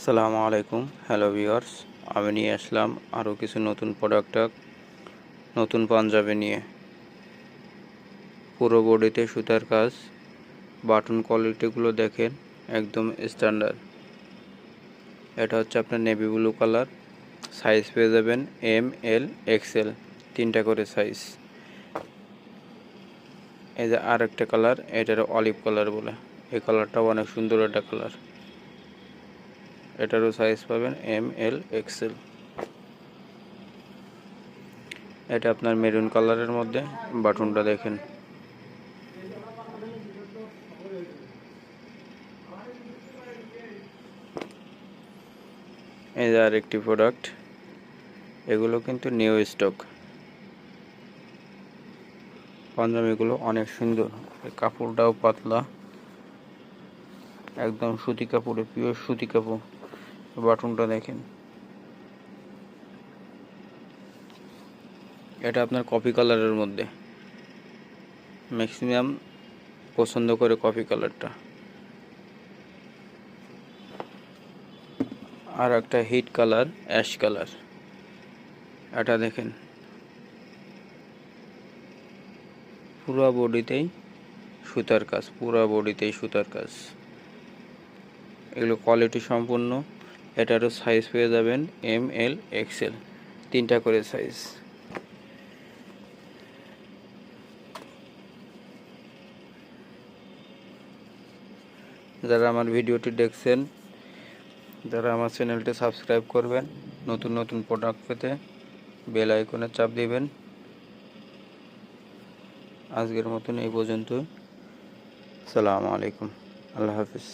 আসসালামু আলাইকুম, hello viewers. আমি নিয়ে আসলাম আরও কিছু নতুন প্রোডাক্ট, নতুন পাঞ্জাবি নিয়ে। পুরো বডিতে সুতার কাজ, বাটন কোয়ালিটিগুলো দেখেন একদম স্ট্যান্ডার্ড। এটা হচ্ছে আপনার নেভি ব্লু কালার, সাইজ পেয়ে যাবেন এম, এল, এক্সেল, 3টা করে সাইজ। এই যে আরেকটা কালার, এটার অলিভ কালার বলে। এই কালারটাও অনেক সুন্দর একটা কালার। এটারও সাইজ পাবেন এম, এল, এক্সেল। এটা আপনার মেরুন কালারের মধ্যে, বাটনটা দেখেন। এই যে আরেকটি প্রোডাক্ট, এগুলো কিন্তু নিউ স্টক। পাঞ্জাবিগুলো অনেক সুন্দর, কাপড়টাও পাতলা, একদম সুতি কাপড়ে, পিওর সুতি কাপড়। বাটনটা দেখেন। এটা আপনার কফি কালারের মধ্যে, ম্যাক্সিমাম পছন্দ করে কফি কালারটা। আর একটা হিট কালার, অ্যাশ কালার। এটা দেখেন, পুরো বডিতেই সুতার কাজ, পুরো বডিতেই সুতার কাজ। এগুলো কোয়ালিটি সম্পূর্ণ। এটারও সাইজ পেয়ে যাবেন এম, এল, এক্সেল, 3টা করে সাইজ। যারা আমার ভিডিওটি দেখছেন, যারা আমার চ্যানেলটি সাবস্ক্রাইব করবেন, নতুন নতুন প্রোডাক্ট পেতে বেল আইকনে চাপ দিবেন। আজকের মতন এই পর্যন্তই। আসসালামু আলাইকুম, আল্লাহ হাফিজ।